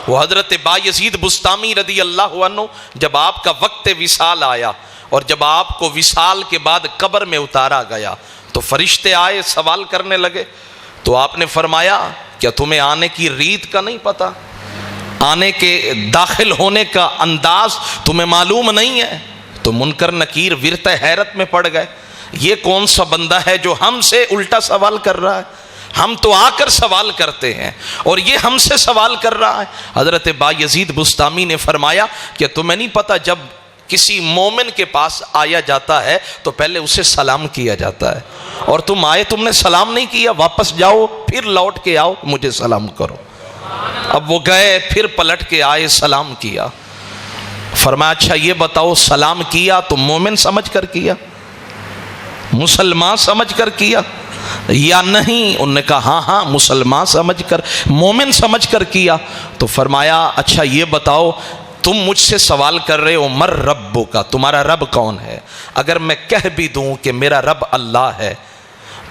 وہ حضرت بایزید بستامی رضی اللہ عنہ جب آپ کا وقت وصال آیا اور جب آپ کو وصال کے بعد قبر میں اتارا گیا تو فرشتے آئے سوال کرنے لگے، تو آپ نے فرمایا کیا تمہیں آنے کی ریت کا نہیں پتا؟ آنے کے داخل ہونے کا انداز تمہیں معلوم نہیں ہے؟ تو منکر نکیر ورت حیرت میں پڑ گئے، یہ کون سا بندہ ہے جو ہم سے الٹا سوال کر رہا ہے؟ ہم تو آ کر سوال کرتے ہیں اور یہ ہم سے سوال کر رہا ہے۔ حضرت بایزید بستامی نے فرمایا کہ تمہیں نہیں پتا جب کسی مومن کے پاس آیا جاتا ہے تو پہلے اسے سلام کیا جاتا ہے، اور تم آئے تم نے سلام نہیں کیا، واپس جاؤ پھر لوٹ کے آؤ مجھے سلام کرو۔ اب وہ گئے پھر پلٹ کے آئے سلام کیا۔ فرمایا اچھا یہ بتاؤ سلام کیا تو مومن سمجھ کر کیا، مسلمان سمجھ کر کیا یا نہیں؟ انہوں نے کہا ہاں ہاں مسلمان سمجھ کر، مومن سمجھ کر کیا۔ تو فرمایا اچھا یہ بتاؤ تم مجھ سے سوال کر رہے ہو مر ربو کا، تمہارا رب کون ہے؟ اگر میں کہہ بھی دوں کہ میرا رب اللہ ہے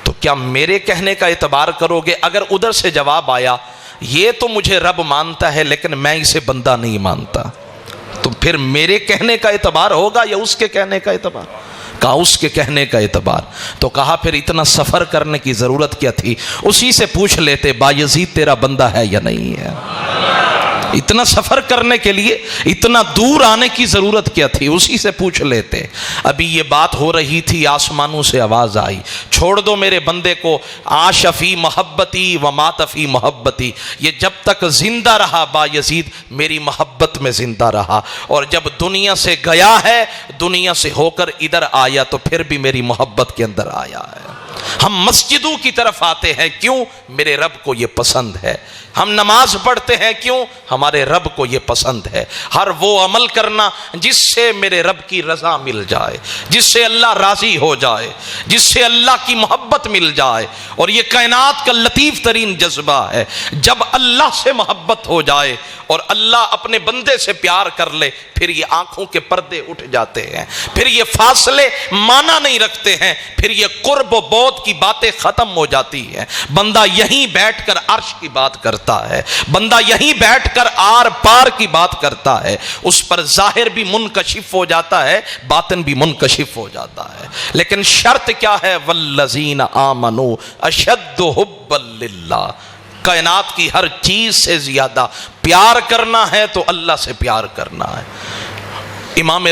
تو کیا میرے کہنے کا اعتبار کرو گے؟ اگر ادھر سے جواب آیا یہ تو مجھے رب مانتا ہے لیکن میں اسے بندہ نہیں مانتا، تو پھر میرے کہنے کا اعتبار ہوگا یا اس کے کہنے کا اعتبار؟ کہا اس کے کہنے کا اعتبار۔ تو کہا پھر اتنا سفر کرنے کی ضرورت کیا تھی؟ اسی سے پوچھ لیتے بایزید تیرا بندہ ہے یا نہیں ہے۔ اتنا سفر کرنے کے لیے اتنا دور آنے کی ضرورت کیا تھی؟ اسی سے پوچھ لیتے۔ ابھی یہ بات ہو رہی تھی آسمانوں سے آواز آئی چھوڑ دو میرے بندے کو، عاش فی محبتی و مات فی محبتی، یہ جب تک زندہ رہا بایزید میری محبت میں زندہ رہا، اور جب دنیا سے گیا ہے دنیا سے ہو کر ادھر آیا تو پھر بھی میری محبت کے اندر آیا ہے۔ ہم مسجدوں کی طرف آتے ہیں کیوں؟ میرے رب کو یہ پسند ہے۔ ہم نماز پڑھتے ہیں کیوں؟ ہمارے رب کو یہ پسند ہے۔ ہر وہ عمل کرنا جس سے میرے رب کی رضا مل جائے، جس سے اللہ راضی ہو جائے، جس سے اللہ کی محبت مل جائے، اور یہ کائنات کا لطیف ترین جذبہ ہے۔ جب اللہ سے محبت ہو جائے اور اللہ اپنے بندے سے پیار کر لے پھر یہ آنکھوں کے پردے اٹھ جاتے ہیں، پھر یہ فاصلے معنی نہیں رکھتے ہیں، پھر یہ قرب و بعد کی باتیں ختم ہو جاتی ہیں۔ بندہ یہیں بیٹھ کر عرش کی بات کرتا ہے، بندہ یہیں بیٹھ کر آر پار کی بات کرتا ہے، اس پر ظاہر بھی منکشف ہو جاتا ہے باطن بھی منکشف ہو جاتا ہے۔ لیکن شرط کیا ہے؟ والذین آمنوا اشد حبا للہ، کائنات کی ہر چیز سے زیادہ پیار کرنا ہے تو اللہ سے پیار کرنا ہے۔ امام